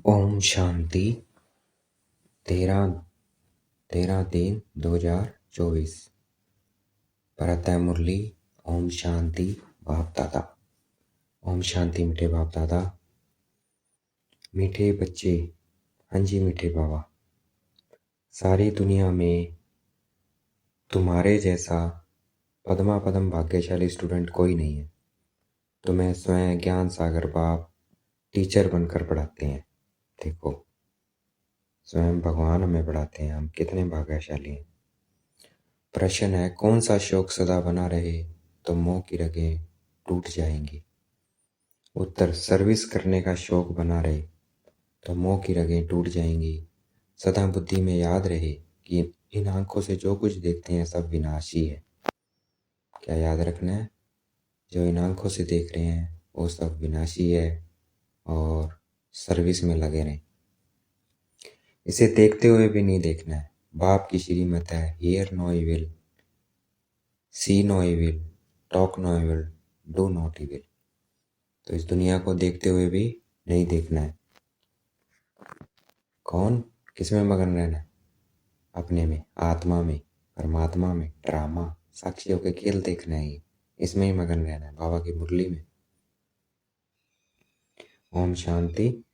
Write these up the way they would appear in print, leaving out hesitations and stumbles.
ओम शांति। 13/3/2024। पढ़ता है मुरली। ओम शांति बाप दादा। ओम शांति मीठे बाप दादा, मीठे बच्चे। हाँ जी मीठे बाबा, सारी दुनिया में तुम्हारे जैसा पद्मा पदम भाग्यशाली स्टूडेंट कोई नहीं है। तुम्हें स्वयं ज्ञान सागर बाप टीचर बनकर पढ़ाते हैं। देखो, स्वयं भगवान हमें पढ़ाते हैं। हम कितने भाग्यशाली हैं। प्रश्न है, कौन सा शौक सदा बना रहे तो मोह की रगें टूट जाएंगी। उत्तर, सर्विस करने का शौक बना रहे तो मोह की रगें टूट जाएंगी। सदा बुद्धि में याद रहे कि इन आंखों से जो कुछ देखते हैं सब विनाशी है। क्या याद रखना है? जो इन आंखों से देख रहे हैं वो सब विनाशी है और सर्विस में लगे रहें। इसे देखते हुए भी नहीं देखना है। बाप की श्रीमत है, hear no evil, see no evil, talk no evil, do not evil. तो इस दुनिया को देखते हुए भी नहीं देखना है। कौन किस में मगन रहना है? अपने में, आत्मा में, परमात्मा में। ड्रामा साक्षियों के खेल देखना है, इसमें ही मगन रहना है, बाबा की मुरली में। ओम शांति।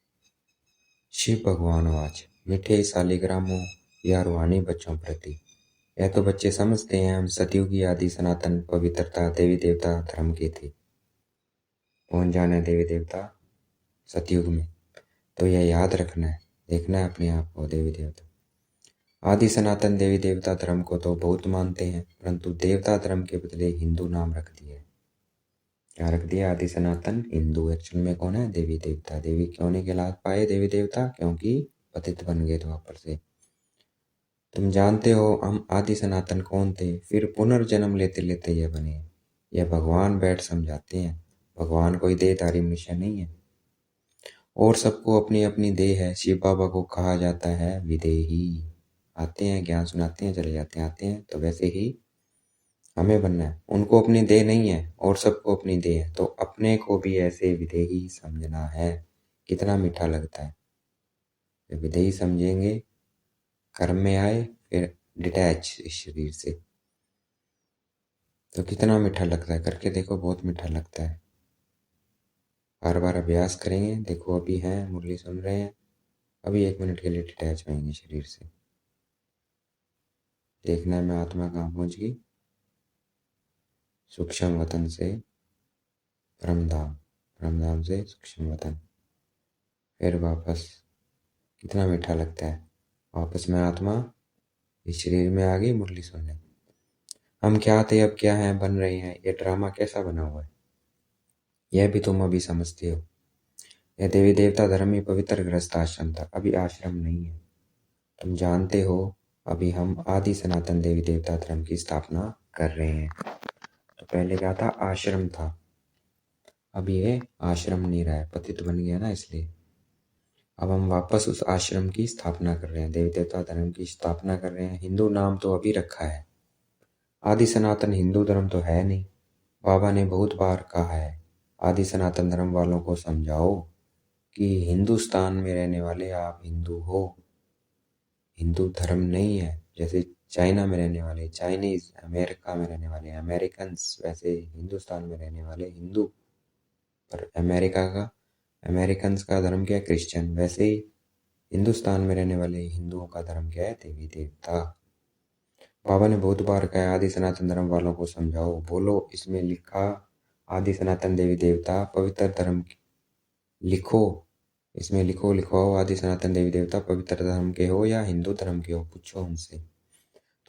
शिव भगवान आवाज। मीठे शालिग्रामों या रूहानी बच्चों प्रति, यह तो बच्चे समझते हैं हम सतयुगी आदि सनातन पवित्रता देवी देवता धर्म के थे। कौन जाने देवी देवता सतयुग में, तो यह याद रखना है, देखना है अपने आप को देवी देवता। आदि सनातन देवी देवता धर्म को तो बहुत मानते हैं, परंतु देवता धर्म के बदले हिंदू नाम रख दिया है। क्या रख दिया? आदि सनातन हिंदू। एक्चुअल में कौन है? देवी देवता। देवी क्यों नहीं कहला पाए देवी देवता? क्योंकि पतित बन गए थे वापस से। तुम जानते हो हम आदि सनातन कौन थे, फिर पुनर्जन्म लेते लेते यह बने। यह भगवान बैठ समझाते हैं। भगवान कोई देहधारी मनुष्य नहीं है और सबको अपनी अपनी देह है। शिव बाबा को कहा जाता है विदेही। आते हैं, ज्ञान सुनाते हैं, चले जाते हैं, आते हैं। तो वैसे ही हमें बनना है। उनको अपनी देह नहीं है और सबको अपनी देह है, तो अपने को भी ऐसे विदेही समझना है। कितना मीठा लगता है जब विदेही समझेंगे, कर्म में आए, फिर डिटैच इस शरीर से, तो कितना मीठा लगता है। करके देखो, बहुत मीठा लगता है। बार बार अभ्यास करेंगे। देखो अभी हैं, मुरली सुन रहे हैं, अभी 1 मिनट के लिए डिटैच होंगे शरीर से। देखना है मैं आत्मा कहाँ पहुंच गई। सूक्ष्म वतन से परमधाम, परमधाम से सूक्ष्म वतन, फिर वापस। कितना मीठा लगता है। वापस में आत्मा इस शरीर में आ गई मुरली सुनने। हम क्या थे अब क्या हैं बन रहे हैं, ये ड्रामा कैसा बना हुआ है यह भी तुम अभी समझते हो। यह देवी देवता धर्म ही पवित्र गृहस्थ आश्रम था, अभी आश्रम नहीं है। तुम जानते हो अभी हम आदि सनातन देवी देवता धर्म की स्थापना कर रहे हैं। तो पहले क्या था? आश्रम था। अब ये आश्रम नहीं रहा है, पतित बन गया ना, इसलिए अब हम वापस उस आश्रम की स्थापना कर रहे हैं, देवी देवता धर्म की स्थापना कर रहे हैं। हिंदू नाम तो अभी रखा है, आदि सनातन हिंदू धर्म तो है नहीं। बाबा ने बहुत बार कहा है, आदि सनातन धर्म वालों को समझाओ कि हिंदुस्तान में रहने वाले आप हिंदू हो, हिंदू धर्म नहीं है। जैसे चाइना में रहने वाले चाइनीज, अमेरिका में रहने वाले अमेरिकन्स, वैसे हिंदुस्तान में रहने वाले हिंदू। पर अमेरिकन्स का धर्म क्या है? क्रिश्चियन। वैसे ही हिंदुस्तान में रहने वाले हिंदुओं का धर्म क्या है? देवी देवता। बाबा ने बहुत बार कहा आदि सनातन धर्म वालों को समझाओ, बोलो इसमें लिखा आदि सनातन देवी देवता पवित्र धर्म लिखो, इसमें लिखो, लिखवाओ आदि सनातन देवी देवता पवित्र धर्म के हो या हिंदू धर्म के हो, पूछो उनसे।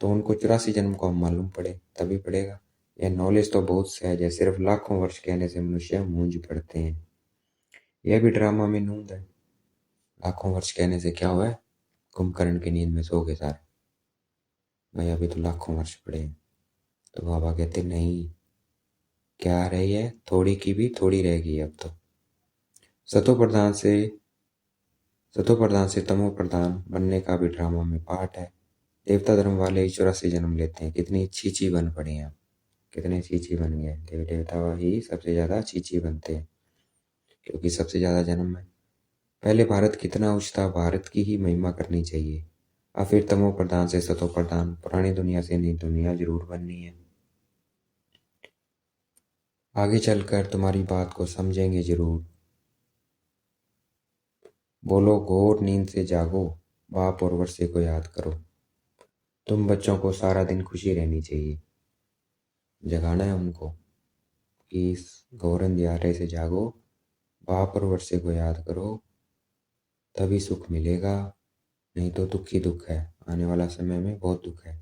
तो उनको 84 जन्म को हम मालूम पड़े तभी पड़ेगा। यह नॉलेज तो बहुत सहज है, सिर्फ लाखों वर्ष कहने से मनुष्य मूंझ पड़ते हैं। यह भी ड्रामा में नूंद है। लाखों वर्ष कहने से क्या हुआ है? कुंभकर्ण की नींद में सो गए सारे। भाई अभी तो लाखों वर्ष पड़े हैं। तो बाबा कहते नहीं, क्या रही है? थोड़ी की भी थोड़ी रह गई अब तो। सतो प्रधान से तमो प्रधान बनने का भी ड्रामा में पार्ट है। देवता धर्म वाले ही 84 जन्म लेते हैं। कितनी चीची बन पड़े हैं, कितने चीची बन गए। देवी देवता ही सबसे ज्यादा चीची बनते हैं, क्योंकि सबसे ज्यादा जन्म है। पहले भारत कितना उच्च था, भारत की ही महिमा करनी चाहिए। अब फिर तमो प्रधान से सतो प्रधान, पुरानी दुनिया से नई दुनिया जरूर बननी है। आगे चलकर तुम्हारी बात को समझेंगे जरूर। बोलो घोर नींद से जागो, बाप और वर्षे को याद करो। तुम बच्चों को सारा दिन खुशी रहनी चाहिए, जगाना है उनको कि इस घोर अंधियारे से जागो, बाप और वर्षे को याद करो, तभी सुख मिलेगा, नहीं तो दुख ही दुख है। आने वाला समय में बहुत दुख है।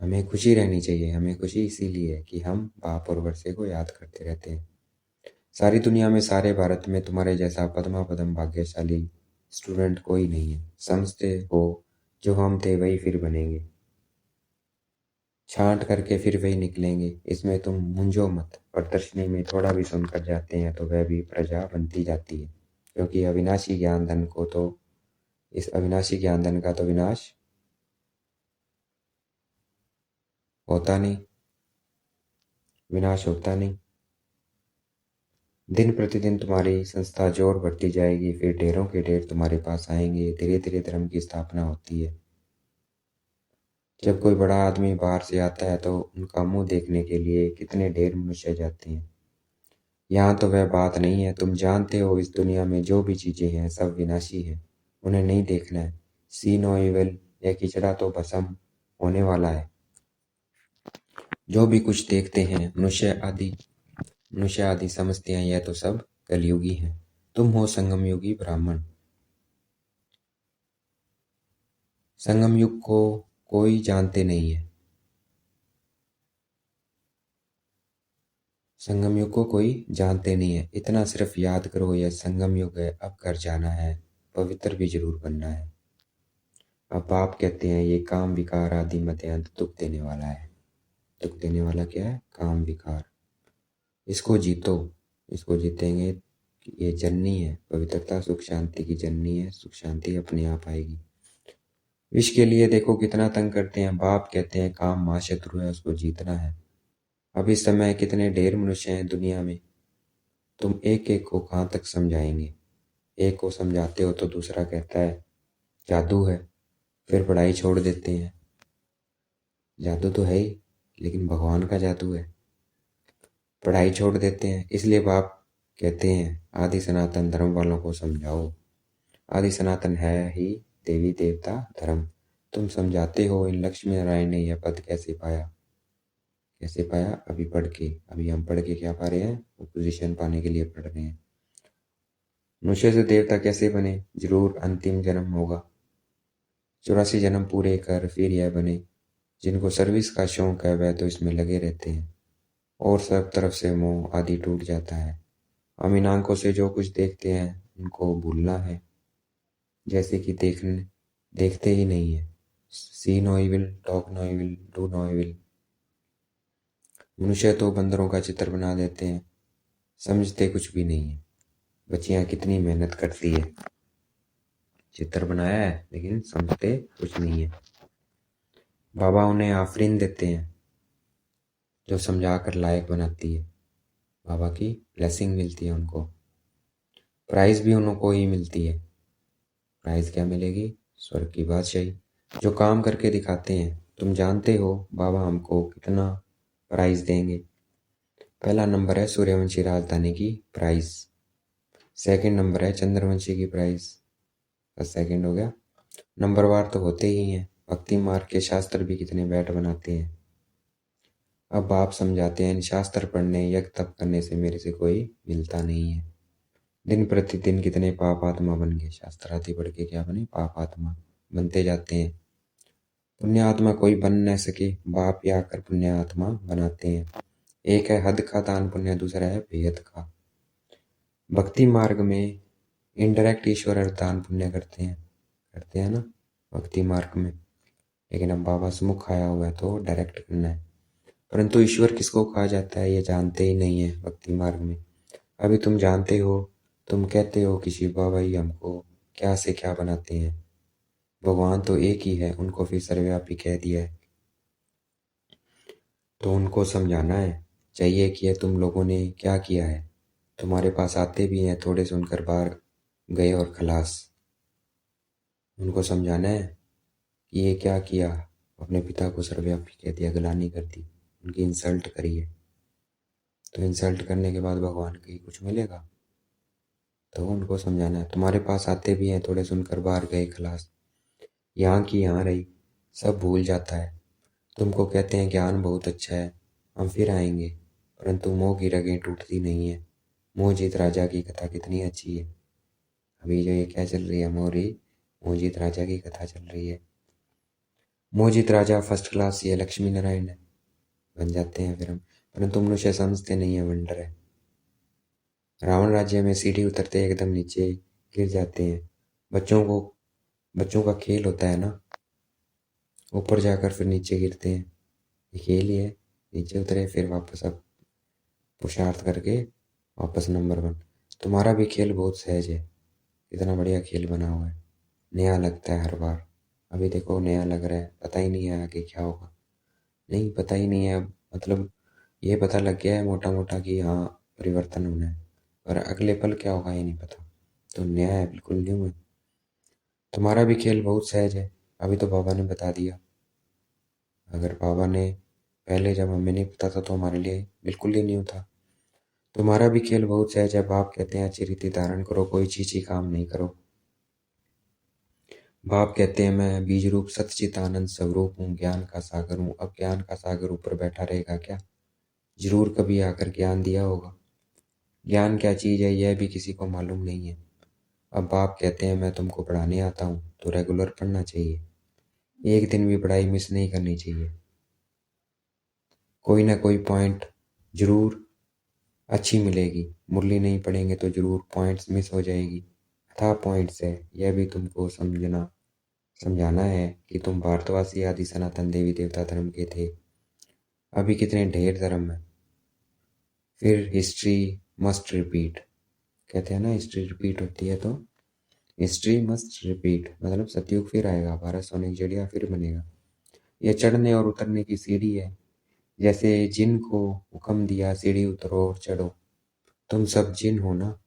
हमें खुशी रहनी चाहिए। हमें खुशी इसीलिए है कि हम बाप और वर्षे को याद करते रहते हैं। सारी दुनिया में, सारे भारत में तुम्हारे जैसा पद्मा पदम भाग्यशाली स्टूडेंट कोई नहीं है। समझते हो जो हम थे वही फिर बनेंगे, छांट करके फिर वही निकलेंगे। इसमें तुम मूंझो मत। प्रदर्शनी में थोड़ा भी सुनकर जाते हैं तो वह भी प्रजा बनती जाती है, क्योंकि अविनाशी ज्ञान धन को तो, इस अविनाशी ज्ञान धन का तो विनाश होता नहीं, विनाश होता नहीं। दिन प्रतिदिन तुम्हारी संस्था जोर बढ़ती जाएगी, फिर ढेरों के ढेर तुम्हारे पास आएंगे। धीरे धीरे धर्म की स्थापना होती है। जब कोई बड़ा आदमी बाहर से आता है तो उनका मुंह देखने के लिए कितने ढेर मनुष्य जाते हैं। यहाँ तो वह बात नहीं है। तुम जानते हो इस दुनिया में जो भी चीजें हैं सब विनाशी हैं, उन्हें नहीं देखना है। सी नो इविल, यह किचड़ा तो भस्म होने वाला है। जो भी कुछ देखते हैं मनुष्य आदि समझते हैं यह तो सब कलयुगी है। तुम हो संगम युगी ब्राह्मण। संगम युग को कोई जानते नहीं है। संगम युग को कोई जानते नहीं है। इतना सिर्फ याद करो, यह संगम युग है, अब घर जाना है, पवित्र भी जरूर बनना है। अब बाप कहते हैं ये काम विकार आदि मध्यांत दुख देने वाला है। दुख देने वाला क्या है? काम विकार। इसको जीतो, इसको जीतेंगे। ये जननी है, पवित्रता सुख शांति की जननी है। सुख शांति अपने आप आएगी। विष के लिए देखो कितना तंग करते हैं। बाप कहते हैं काम महाशत्रु है, उसको जीतना है। अब इस समय कितने ढेर मनुष्य हैं दुनिया में, तुम एक एक को कहाँ तक समझाएंगे। एक को समझाते हो तो दूसरा कहता है जादू है, फिर पढ़ाई छोड़ देते हैं। जादू तो है ही, लेकिन भगवान का जादू है। पढ़ाई छोड़ देते हैं। इसलिए बाप कहते हैं आदि सनातन धर्म वालों को समझाओ। आदि सनातन है ही देवी देवता धर्म। तुम समझाते हो इन लक्ष्मी नारायण ने यह पद कैसे पाया, कैसे पाया? अभी हम पढ़ के क्या पा रहे हैं? पोजीशन पाने के लिए पढ़ रहे हैं। मनुष्य से देवता कैसे बने? जरूर अंतिम जन्म होगा। 84 जन्म पूरे कर फिर यह बने। जिनको सर्विस का शौक है वह तो इसमें लगे रहते हैं, और सब तरफ से मोह आदि टूट जाता है। हम इन आंखों से जो कुछ देखते हैं उनको भूलना है, जैसे कि देखते ही नहीं है। See no evil, talk no evil, do no evil. मनुष्य तो बंदरों का चित्र बना देते हैं, समझते कुछ भी नहीं है। बच्चियां कितनी मेहनत करती है, चित्र बनाया है लेकिन समझते कुछ नहीं है। बाबा उन्हें आफरीन देते हैं जो समझा कर लायक बनाती है। बाबा की ब्लेसिंग मिलती है उनको। प्राइज भी उनको ही मिलती है। प्राइज क्या मिलेगी? स्वर्ग की बादशाही। जो काम करके दिखाते हैं, तुम जानते हो बाबा हमको कितना प्राइज देंगे। पहला नंबर है सूर्यवंशी राजधानी की प्राइज, सेकंड नंबर है चंद्रवंशी की प्राइज। बस सेकंड हो गया। नंबरवार तो होते ही हैं। भक्ति मार्ग के शास्त्र भी कितने बैठ बनाते हैं। अब बाप समझाते हैं इन शास्त्र पढ़ने यज्ञ तप करने से मेरे से कोई मिलता नहीं है। दिन प्रतिदिन कितने पाप आत्मा बन गए। शास्त्रार्थी पढ़ के क्या बने? पाप आत्मा बनते जाते हैं। पुण्य आत्मा कोई बन न सके, बाप ही आकर पुण्य आत्मा बनाते हैं। एक है हद का दान पुण्य, दूसरा है बेहद का। भक्ति मार्ग में इनडायरेक्ट ईश्वर दान पुण्य करते हैं ना भक्ति मार्ग में। लेकिन अब बाबा से मुख आया हुआ है तो डायरेक्ट करना है। परंतु ईश्वर किसको कहा जाता है ये जानते ही नहीं है भक्ति मार्ग में। अभी तुम जानते हो, तुम कहते हो कि शिव बाबा ही हमको क्या से क्या बनाते हैं। भगवान तो एक ही है, उनको फिर सर्वव्यापी कह दिया है। तो उनको समझाना है चाहिए कि तुम लोगों ने क्या किया है। तुम्हारे पास आते भी हैं, थोड़े सुनकर बाहर गए और खलास। उनको समझाना है कि ये क्या किया, अपने पिता को सर्वव्यापी कह दिया, गलानी कर दी, उनकी इंसल्ट करी है। तो इंसल्ट करने के बाद भगवान को ही कुछ मिलेगा। तो उनको समझाना है, तुम्हारे पास आते भी हैं, थोड़े सुनकर बाहर गए खलास, यहाँ की यहाँ रही, सब भूल जाता है। तुमको कहते हैं ज्ञान बहुत अच्छा है, हम फिर आएंगे, परंतु मोह की रगें टूटती नहीं है। मोहजीत राजा की कथा कितनी अच्छी है। अभी जो ये क्या चल रही है, मोहजीत राजा की कथा चल रही है। मोहजीत राजा फर्स्ट क्लास ये लक्ष्मी नारायण है, बन जाते हैं फिर हम, परंतु मनुष्य समझते नहीं है, वंडर है। रावण राज्य में सीढ़ी उतरते एकदम नीचे गिर जाते हैं। बच्चों का खेल होता है ना, ऊपर जाकर फिर नीचे गिरते हैं, ये खेल ही है। नीचे उतरे फिर वापस अब पुरुषार्थ करके वापस नंबर 1। तुम्हारा भी खेल बहुत सहज है, इतना बढ़िया खेल बना हुआ है, नया लगता है हर बार। अभी देखो नया लग रहा है, पता ही नहीं है आगे क्या होगा, नहीं पता ही नहीं है। मतलब ये पता लग गया है मोटा मोटा कि हाँ परिवर्तन होना है, पर अगले पल क्या होगा ये नहीं पता। तो नया है, बिल्कुल न्यू है। तुम्हारा भी खेल बहुत सहज है, अभी तो बाबा ने बता दिया। अगर बाबा ने पहले, जब हमें नहीं पता था, तो हमारे लिए बिल्कुल ही न्यू था। तुम्हारा भी खेल बहुत सहज है, बाप कहते हैं अच्छी रीति धारण करो, कोई चीची काम नहीं करो। बाप कहते हैं मैं बीज रूप सच्चित आनंद स्वरूप हूँ, ज्ञान का सागर हूँ। अब ज्ञान का सागर ऊपर बैठा रहेगा क्या? जरूर कभी आकर ज्ञान दिया होगा। ज्ञान क्या चीज है यह भी किसी को मालूम नहीं है। अब बाप कहते हैं मैं तुमको पढ़ाने आता हूँ, तो रेगुलर पढ़ना चाहिए, एक दिन भी पढ़ाई मिस नहीं करनी चाहिए। कोई ना कोई पॉइंट जरूर अच्छी मिलेगी, मुरली नहीं पढ़ेंगे तो जरूर पॉइंट्स मिस हो जाएगी। अथाह पॉइंट्स है, यह भी तुमको समझाना है कि तुम भारतवासी आदि सनातन देवी देवता धर्म के थे। अभी कितने ढेर धर्म है। फिर हिस्ट्री मस्ट रिपीट, कहते हैं ना, हिस्ट्री रिपीट होती है, तो हिस्ट्री मस्ट रिपीट मतलब सतयुग फिर आएगा, भारत सोने की चिड़िया फिर बनेगा। यह चढ़ने और उतरने की सीढ़ी है, जैसे जिन को हुक्म दिया सीढ़ी उतरो और चढ़ो। तुम सब जिन हो ना,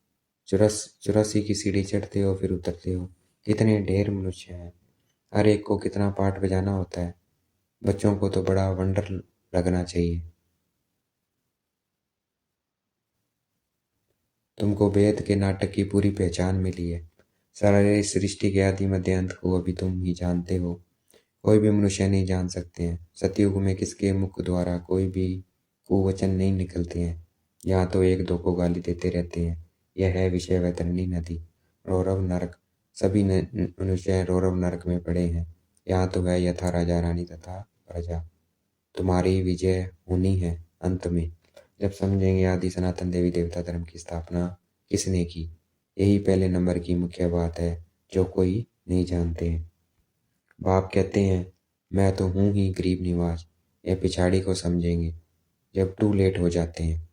84 की सीढ़ी चढ़ते हो फिर उतरते हो। कितने ढेर मनुष्य हैं, हर एक को कितना पाठ बजाना होता है। बच्चों को तो बड़ा वंडर लगना चाहिए। तुमको वेद के नाटक की पूरी पहचान मिली है, सारे सृष्टि के आदि मध्य अंत को अभी तुम ही जानते हो, कोई भी मनुष्य नहीं जान सकते हैं। सतयुग में किसके मुख द्वारा कोई भी कुवचन नहीं निकलते हैं, यहाँ तो एक दो को गाली देते रहते हैं। यह है विषय वैतरणी नदी, रौरव नरक, सभी मनुष्य रौरव नरक में पड़े हैं। यहाँ तो है यथा राजा रानी तथा प्रजा, तुम्हारी विजय होनी है अंत में, जब समझेंगे आदि सनातन देवी देवता धर्म की स्थापना किसने की। यही पहले नंबर की मुख्य बात है जो कोई नहीं जानते हैं। बाप कहते हैं मैं तो हूँ ही गरीब निवाज, यह पिछाड़ी को समझेंगे जब टू लेट हो जाते हैं।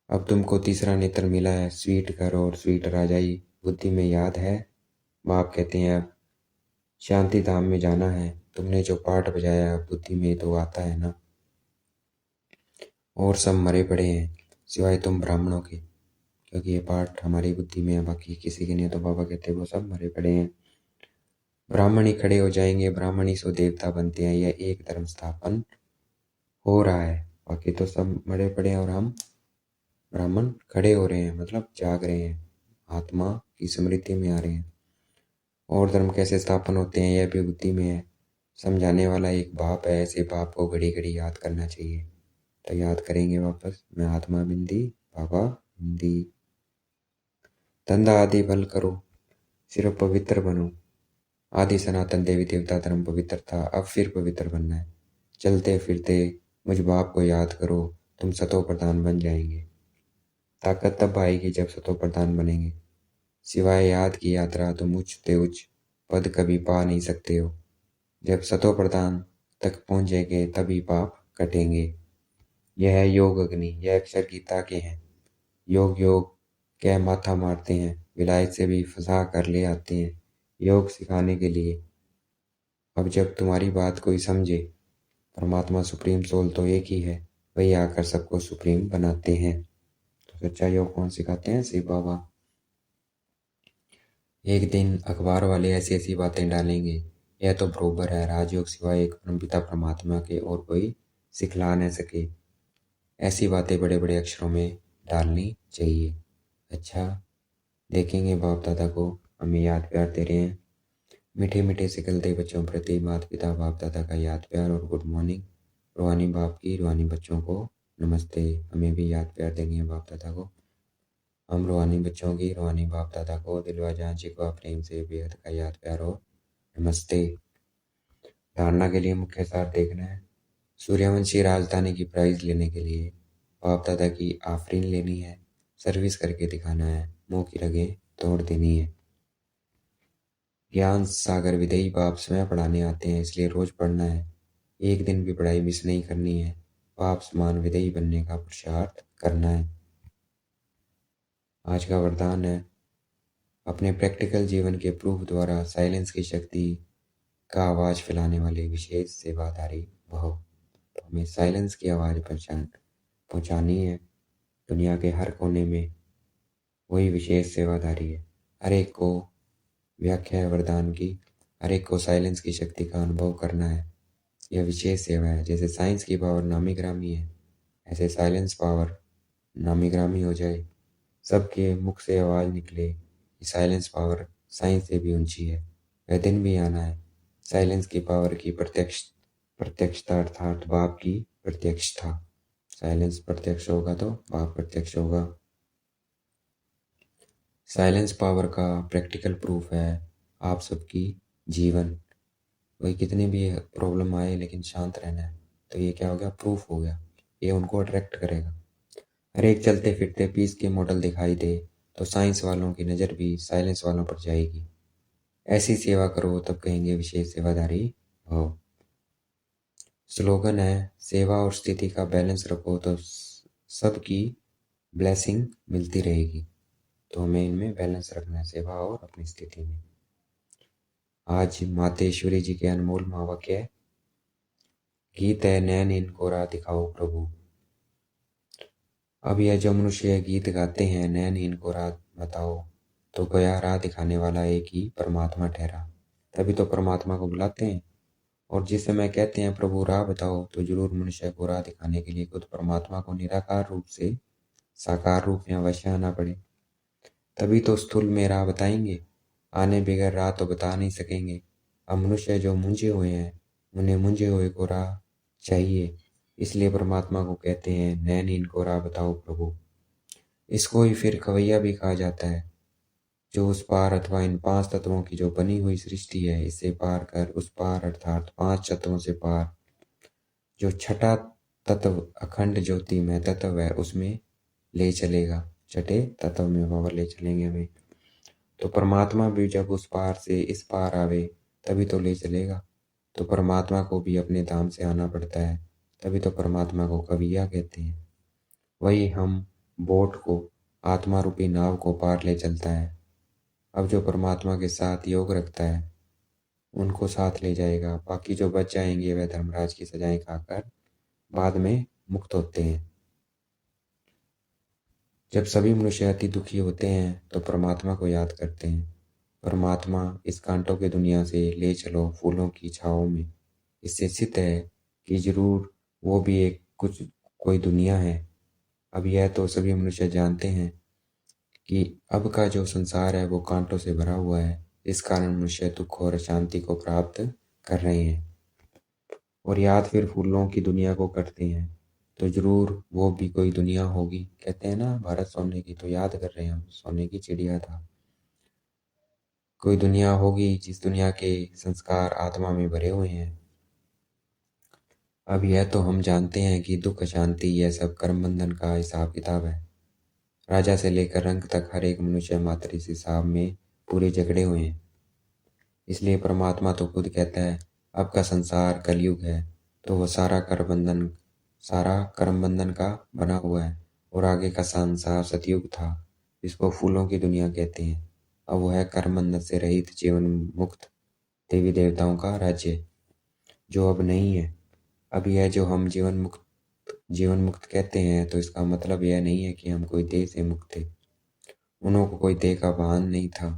अब तुमको तीसरा नेत्र मिला है, स्वीट घर और स्वीट राजाई बुद्धि में याद है। बाप कहते हैं अब शांति धाम में जाना है, तुमने जो पाठ बजाया बुद्धि में तो आता है ना। और सब मरे पड़े हैं सिवाय तुम ब्राह्मणों के, क्योंकि ये पाठ हमारी बुद्धि में है, बाकी किसी के नहीं। तो बाबा कहते हैं वो सब मरे पड़े हैं, ब्राह्मण ही खड़े हो जाएंगे, ब्राह्मण ही सो देवता बनते हैं। यह एक धर्म स्थापन हो रहा है, बाकी तो सब मरे पड़े हैं और हम ब्राह्मण खड़े हो रहे हैं, मतलब जाग रहे हैं, आत्मा की स्मृति में आ रहे हैं। और धर्म कैसे स्थापन होते हैं यह भी बुद्धि में है, समझाने वाला एक बाप है, ऐसे बाप को घड़ी घड़ी याद करना चाहिए। तो याद करेंगे वापस, मैं आत्मा बिंदी बाबा बिंदी। धंधा आदि भल करो, सिर्फ पवित्र बनो। आदि सनातन देवी देवता धर्म पवित्र था, अब फिर पवित्र बनना है। चलते फिरते मुझ बाप को याद करो, तुम सतो प्रधान बन जाएंगे। ताकत तब आएगी जब सतो प्रधान बनेंगे, सिवाय याद की यात्रा तुम उच्चते उच्च पद कभी पा नहीं सकते हो। जब सतो प्रधान तक पहुंचेंगे तभी पाप कटेंगे। यह है योग अग्नि, यह अक्षर गीता के हैं। योग योग कह माथा मारते हैं, विलायत से भी फंसा कर ले आते हैं योग सिखाने के लिए। अब जब तुम्हारी बात कोई समझे, परमात्मा सुप्रीम सोल तो एक ही है, वही आकर सबको सुप्रीम बनाते हैं। तो सच्चा योग कौन सिखाते हैं? शिव बाबा। एक दिन अखबार वाले ऐसी ऐसी बातें डालेंगे, यह तो बरोबर है, राजयोग सिवाय एक परमपिता परमात्मा के और कोई सिखला न सके। ऐसी बातें बड़े बड़े अक्षरों में डालनी चाहिए। अच्छा, देखेंगे बाप दादा को हमें याद प्यार दे रहे हैं। मीठे मीठे सिकलते बच्चों प्रति माता पिता बाप दादा का याद प्यार और गुड मॉर्निंग। रूहानी बाप की रूहानी बच्चों को नमस्ते। हमें भी याद प्यार देंगे बाप दादा को। हम रूहानी बच्चों की रूहानी बाप दादा को दिलवा जान जिगवा प्रेम से बेहद का याद प्यार हो नमस्ते। धारणा के लिए मुख्य सार देखना है। सूर्यवंशी राजधानी की प्राइज लेने के लिए बाप दादा की आफरीन लेनी है, सर्विस करके दिखाना है, मुंह की रगें तोड़ देनी है। ज्ञान सागर विदेही बाप स्वयं पढ़ाने आते हैं, इसलिए रोज पढ़ना है। एक दिन भी पढ़ाई मिस नहीं करनी है। बाप समान विदेही बनने का पुरुषार्थ करना है। आज का वरदान है, अपने प्रैक्टिकल जीवन के प्रूफ द्वारा साइलेंस की शक्ति का आवाज फैलाने वाले विशेष सेवाधारी भव। तो हमें साइलेंस की आवाज पहुंचानी है दुनिया के हर कोने में। वही विशेष सेवाधारी है। हर एक को व्याख्या है वरदान की, हर एक को साइलेंस की शक्ति का अनुभव करना है। यह विशेष सेवा है। जैसे साइंस की पावर नामी ग्रामी है, ऐसे साइलेंस पावर नामी ग्रामी हो जाए। सबके मुख से आवाज निकले कि साइलेंस पावर साइंस से भी ऊंची है। वह दिन भी आना है। साइलेंस की पावर की प्रत्यक्षता अर्थात बाप की प्रत्यक्षता। साइलेंस प्रत्यक्ष होगा तो बाप प्रत्यक्ष होगा। साइलेंस पावर का प्रैक्टिकल प्रूफ है आप सबकी जीवन। वही कितनी भी प्रॉब्लम आए लेकिन शांत रहना है, तो ये क्या हो गया, प्रूफ हो गया। ये उनको अट्रैक्ट करेगा। हर एक चलते फिरते पीस के मॉडल दिखाई दे तो साइंस वालों की नज़र भी साइलेंस वालों पर जाएगी। ऐसी सेवा करो तब कहेंगे विशेष सेवाधारी हो। स्लोगन है, सेवा और स्थिति का बैलेंस रखो तो सबकी ब्लेसिंग मिलती रहेगी। तो हमें इनमें बैलेंस रखना है, सेवा और अपनी स्थिति में। आज मातेश्वरी जी के अनमोल महावाक्य है, गीत है नैन इनको राह दिखाओ प्रभु। अब यह जो मनुष्य गीत गाते हैं नैन इनको राह बताओ, तो गया राह दिखाने वाला एक ही परमात्मा ठहरा। तभी तो परमात्मा को बुलाते हैं। और जिस समय कहते हैं प्रभु राह बताओ, तो जरूर मनुष्य को राह दिखाने के लिए खुद परमात्मा को निराकार रूप से साकार रूप में अवश्य आना पड़े। तभी तो स्थूल में राह बताएंगे, आने बगैर राह तो बता नहीं सकेंगे। अब मनुष्य जो मूंझे हुए हैं, उन्हें मूंझे हुए को राह चाहिए, इसलिए परमात्मा को कहते हैं नैन इनको राह बताओ प्रभु। इसको ही फिर खवैया भी कहा जाता है, जो उस पार अथवा इन 5 तत्वों की जो बनी हुई सृष्टि है, इससे पार कर उस पार अर्थात 5 तत्वों से पार जो छठा तत्व अखंड ज्योति में तत्व है, उसमें ले चलेगा। छठे तत्व में बाबा ले चलेंगे हमें। तो परमात्मा भी जब उस पार से इस पार आवे तभी तो ले चलेगा। तो परमात्मा को भी अपने धाम से आना पड़ता है, तभी तो परमात्मा को कविया कहते हैं। वही हम बोट को, आत्मा रूपी नाव को पार ले चलता है। अब जो परमात्मा के साथ योग रखता है उनको साथ ले जाएगा। बाकी जो बच जाएंगे वह धर्मराज की सजाएं खाकर बाद में मुक्त होते हैं। जब सभी मनुष्य अति दुखी होते हैं तो परमात्मा को याद करते हैं, परमात्मा इस कांटों की दुनिया से ले चलो फूलों की छाओं में। इससे सिद्ध है कि जरूर वो भी एक कोई दुनिया है। अब यह तो सभी मनुष्य जानते हैं कि अब का जो संसार है वो कांटों से भरा हुआ है। इस कारण मनुष्य दुख और शांति को प्राप्त कर रहे हैं और याद फिर फूलों की दुनिया को करते हैं, तो जरूर वो भी कोई दुनिया होगी। कहते हैं ना भारत सोने की, तो याद कर रहे हैं हम, सोने की चिड़िया था। कोई दुनिया होगी जिस दुनिया के संस्कार आत्मा में भरे हुए हैं। अब यह तो हम जानते हैं कि दुख शांति यह सब कर्म बंधन का हिसाब किताब है। राजा से लेकर रंग तक हर एक मनुष्य मात्र इस हिसाब में पूरे जकड़े हुए हैं। इसलिए परमात्मा तो खुद कहता है अब का संसार कलयुग है, तो वह सारा कर्म बंधन का बना हुआ है। और आगे का संसार सतयुग था, जिसको फूलों की दुनिया कहते हैं। अब वह है कर्म बंधन से रहित जीवन मुक्त देवी देवताओं का राज्य, जो अब नहीं है। अब यह जो हम जीवन मुक्त कहते हैं, तो इसका मतलब यह नहीं है कि हम कोई देह से मुक्त थे। उन्हों को कोई देह का भान नहीं था।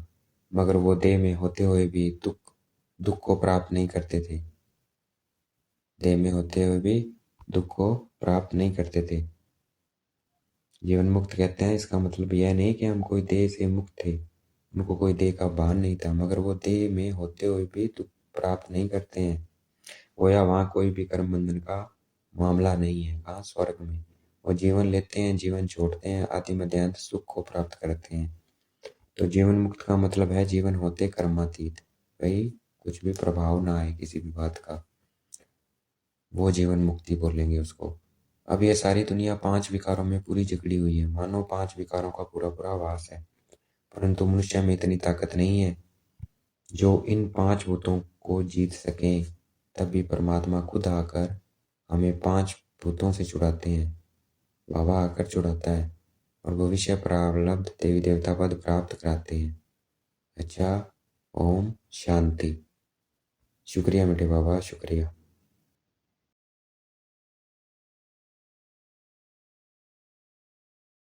मगर वो देह में होते हुए भी दुख दुख को प्राप्त नहीं करते थे। देह में होते हुए भी दुख को प्राप्त नहीं करते थे। जीवन मुक्त कहते हैं, इसका मतलब यह नहीं कि हम कोई देह से मुक्त थे, उनको कोई देह का भान नहीं था, मगर वो देह में होते हुए भी दुख प्राप्त नहीं करते हैं। वो या वहाँ कोई भी कर्म बंधन का मामला नहीं है। कहाँ? स्वर्ग में। वो जीवन लेते हैं, जीवन छोड़ते हैं, आदि मध्यांत सुख को प्राप्त करते हैं। तो जीवन मुक्त का मतलब है जीवन होते कर्मातीत, भाई कुछ भी प्रभाव ना आए किसी भी बात का, वो जीवन मुक्ति बोलेंगे उसको। अब ये सारी दुनिया 5 विकारों में पूरी जकड़ी हुई है, मानो 5 विकारों का पूरा पूरा वास है, परंतु मनुष्य में इतनी ताकत नहीं है जो इन 5 भूतों को जीत सके। तभी परमात्मा खुद आकर हमें 5 भूतों से छुड़ाते हैं। बाबा आकर छुड़ाता है और भविष्य प्रारब्ध देवी देवता पद प्राप्त कराते हैं। अच्छा, ओम शांति। शुक्रिया मीठे बाबा, शुक्रिया।